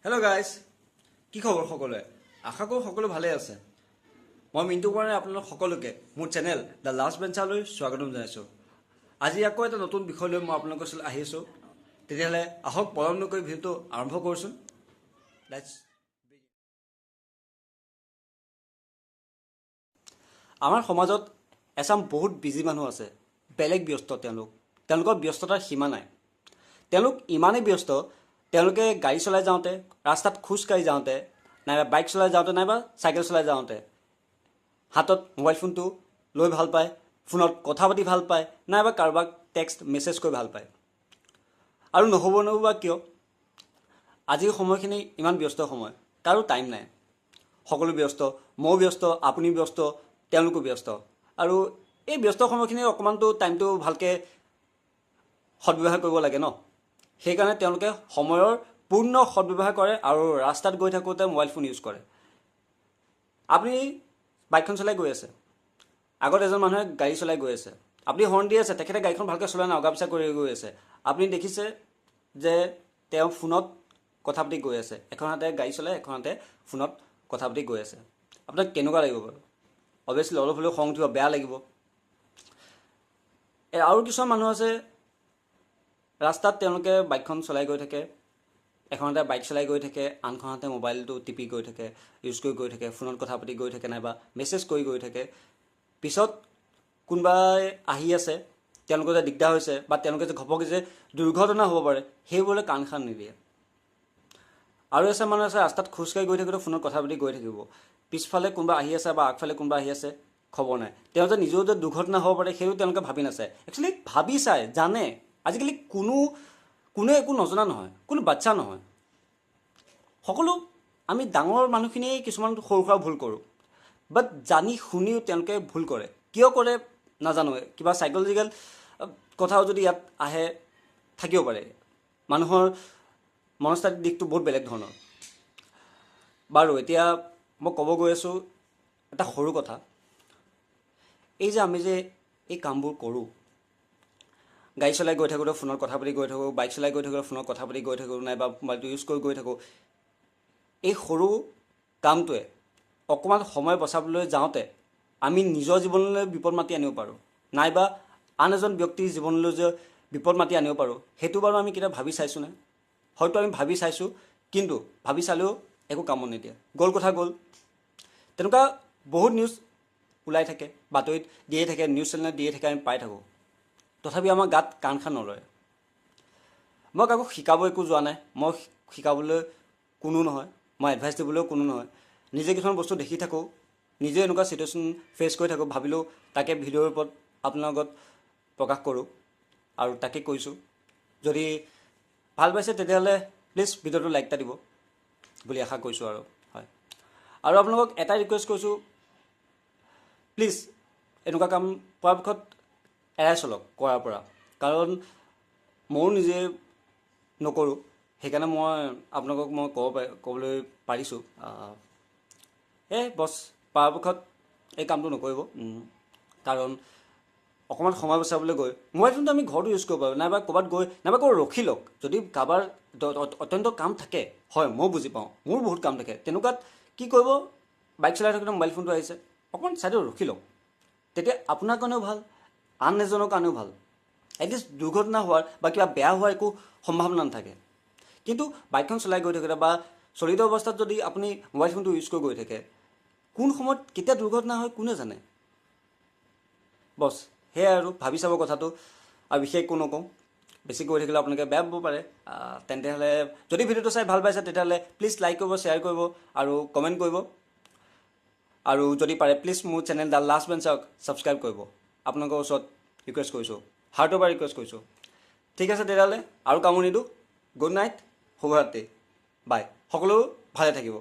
Hello' guys, কি খবৰ সকলোৱে? আশা কৰোঁ সকলো ভালে আছে। মই মিণ্টু কুমাৰে আপোনালোক সকলোকে মোৰ চেনেল দ্য লাষ্ট বেঞ্চাৰলৈ স্বাগতম জনাইছোঁ। আজি আকৌ এটা নতুন বিষয় লৈ মই আপোনালোকৰ ওচৰত আহি আছোঁ। তেতিয়াহ'লে আহক পলম নকৰি ভিডিঅ'টো আৰম্ভ কৰোঁচোন। আমাৰ সমাজত এচাম বহুত বিজি মানুহ আছে। বেলেগ ব্যস্ত তেওঁলোকৰ ব্যস্ততাৰ সীমা নাই। তেওঁলোক ইমানেই ব্যস্ত, তেওঁলোকে গাড়ী চলাই যাওঁতে, ৰাস্তাত খোজকাঢ়ি যাওঁতে, নাইবা বাইক চলাই যাওঁতে, নাইবা চাইকেল চলাই যাওঁতে হাতত মোবাইল ফোনটো লৈ ভাল পায়, ফোনত কথা পাতি ভাল পায়, নাইবা কাৰোবাক টেক্সট মেছেজ কৰি ভাল পায়। আৰু নহ'বনো বা কিয়? আজিৰ সময়খিনি ইমান ব্যস্ত সময়, কাৰো টাইম নাই। সকলো ব্যস্ত, ময়ো ব্যস্ত, আপুনি ব্যস্ত, তেওঁলোকো ব্যস্ত। আৰু এই ব্যস্ত সময়খিনিৰ অকণমানটো টাইমটো ভালকৈ সদব্যৱহাৰ কৰিব লাগে ন। সেইকাৰণে তেওঁলোকে সময়ৰ পূৰ্ণ সদব্যৱহাৰ কৰে আৰু ৰাস্তাত গৈ থাকোঁতে মোবাইল ফোন ইউজ কৰে। আপুনি বাইকখন চলাই গৈ আছে, আগত এজন মানুহে গাড়ী চলাই গৈ আছে, আপুনি হৰ্ণ দি আছে, তেখেতে গাড়ীখন ভালকৈ চলাই নাই, অগা পিছা কৰি গৈ আছে। আপুনি দেখিছে যে তেওঁ ফোনত কথা পাতি গৈ আছে, এখন হাতে গাড়ী চলাই, এখন হাতে ফোনত কথা পাতি গৈ আছে। আপোনাক কেনেকুৱা লাগিব বাৰু? অভিয়াছলি অলপ হ'লেও খং উঠিব, বেয়া লাগিব। আৰু কিছুমান মানুহ আছে, ৰাস্তাত তেওঁলোকে বাইকখন চলাই গৈ থাকে, এখনতে বাইক চলাই গৈ থাকে, আনখনতে মোবাইলটো টিপি গৈ থাকে, ইউজ কৰি গৈ থাকে, ফোনত কথা পাতি গৈ থাকে, নাইবা মেছেজ কৰি গৈ থাকে। পিছত কোনোবাই আহি আছে, তেওঁলোকৰ যে দিগদাৰ হৈছে, বা তেওঁলোকে যে ঘপকৈ যে দুৰ্ঘটনা হ'ব পাৰে, সেইবোৰলৈ কাণ খান নিদিয়ে। আৰু এচাম মানুহ আছে, ৰাস্তাত খোজকাঢ়ি গৈ থাকোঁতে ফোনত কথা পাতি গৈ থাকিব। পিছফালে কোনোবা আহি আছে বা আগফালে কোনোবা আহি আছে, খবৰ নাই। তেওঁ যে নিজেও যে দুৰ্ঘটনা হ'ব পাৰে, সেইটো তেওঁলোকে ভাবি নাচায়। একচুৱেলি ভাবি চায়, জানে। আজিকালি কোনোৱে একো নজনা নহয়, কোনো বাচ্চা নহয়। সকলো আমি ডাঙৰ মানুহখিনিয়ে কিছুমান সৰু সুৰা ভুল কৰোঁ, বাট জানি শুনিও তেওঁলোকে ভুল কৰে। কিয় কৰে নাজানো, কিবা চাইক'লজিকেল কথাও যদি ইয়াত আহে থাকিব পাৰে। মানুহৰ মনস্তাত্ত্বিক দিশটো বহুত বেলেগ ধৰণৰ। বাৰু এতিয়া মই ক'ব গৈ আছোঁ এটা সৰু কথা। এই যে আমি যে এই কামবোৰ কৰোঁ, গাড়ী চলাই গৈ থাকোঁতে ফোনত কথা পাতি গৈ থাকোঁ, বাইক চলাই গৈ থাকোঁতে ফোনত কথা পাতি গৈ থাকোঁ, নাইবা মোবাইলটো ইউজ কৰি গৈ থাকোঁ, এই সৰু কামটোৱে অকণমান সময় বচাবলৈ যাওঁতে আমি নিজৰ জীৱনলৈ বিপদ মাতি আনিব পাৰোঁ, নাইবা আন এজন ব্যক্তিৰ জীৱনলৈ যে বিপদ মাতি আনিব পাৰোঁ। সেইটো বাৰু আমি কেতিয়াবা ভাবি চাইছোঁনে? হয়তো আমি ভাবি চাইছোঁ, কিন্তু ভাবি চালেও একো কামত নিদিয়ে। গ'ল কথা গ'ল। তেনেকুৱা বহুত নিউজ ওলাই থাকে, বাতৰিত দিয়ে থাকে, নিউজ চেনেলত দিয়ে থাকে, আমি পাই থাকোঁ। তথাপি আমাৰ গাত কাণ খান নলয়। মই কাকো শিকাব একো যোৱা নাই, মই শিকাবলৈ কোনো নহয়, মই এডভাইচ দিবলৈও কোনো নহয়। নিজে কিছুমান বস্তু দেখি থাকোঁ, নিজে এনেকুৱা চিটুৱেশ্যন ফেচ কৰি থাকোঁ, ভাবিলোঁ তাকে ভিডিঅ'ৰ ওপৰত আপোনাৰ লগত প্ৰকাশ কৰোঁ, আৰু তাকে কৈছোঁ। যদি ভাল পাইছে তেতিয়াহ'লে প্লিজ ভিডিঅ'টো লাইক এটা দিব বুলি আশা কৰিছোঁ আৰু। হয়, আৰু আপোনালোকক এটাই ৰিকুৱেষ্ট কৰিছোঁ, প্লিজ এনেকুৱা কাম পৰাপক্ষত এৰাই চলক কৰাৰ পৰা। কাৰণ ময়ো নিজে নকৰোঁ, সেইকাৰণে মই আপোনালোকক মই ক'বলৈ পাৰিছোঁ। বছ পৰাপক্ষত এই কামটো নকৰিব। কাৰণ অকণমান সময় বচাবলৈ গৈ মোবাইল ফোনটো আমি ঘৰতো ইউজ কৰিব পাৰোঁ, নাইবা ক'ৰবাত গৈ, নাইবা ক'ৰবাত ৰখি লওক। যদি কাৰোবাৰ অত্যন্ত কাম থাকে, হয় মই বুজি পাওঁ, মোৰো বহুত কাম থাকে, তেনেকুৱাত কি কৰিব, বাইক চলাই থাকোঁতে মোবাইল ফোনটো আহিছে, অকণমান ছাইডত ৰখি লওক। তেতিয়া আপোনাৰ কাৰণেও ভাল, আন এজনৰ কাৰণেও ভাল। এটলিষ্ট দুৰ্ঘটনা হোৱাৰ বা কিবা বেয়া হোৱাৰ একো সম্ভাৱনা নাথাকে। কিন্তু বাইকখন চলাই গৈ থাকোঁতে বা চলিত অৱস্থাত যদি আপুনি মোবাইল ফোনটো ইউজ কৰি গৈ থাকে, কোন সময়ত কেতিয়া দুৰ্ঘটনা হয় কোনে জানে। বছ সেয়াই আৰু, ভাবি চাব কথাটো। আৰু বিশেষ একো নকওঁ, বেছি কৈ থাকিলে আপোনালোকে বেয়া পাব পাৰে। তেন্তেহ'লে যদি ভিডিঅ'টো চাই ভাল পাইছে তেতিয়াহ'লে প্লিজ লাইক কৰিব, শ্বেয়াৰ কৰিব আৰু কমেণ্ট কৰিব। আৰু যদি পাৰে প্লিজ মোৰ চেনেল দ্য লাষ্ট বেঞ্চাৰক ছাবস্ক্ৰাইব কৰিব। আপোনালোকৰ ওচৰত ৰিকুৱেষ্ট কৰিছোঁ, হাৰ্টৰ পৰা ৰিকুৱেষ্ট কৰিছোঁ। ঠিক আছে তেতিয়াহ'লে, আৰু কামোৰ নিদিওঁ। গুড নাইট, শুভৰাত্ৰি, বাই। সকলো ভালে থাকিব।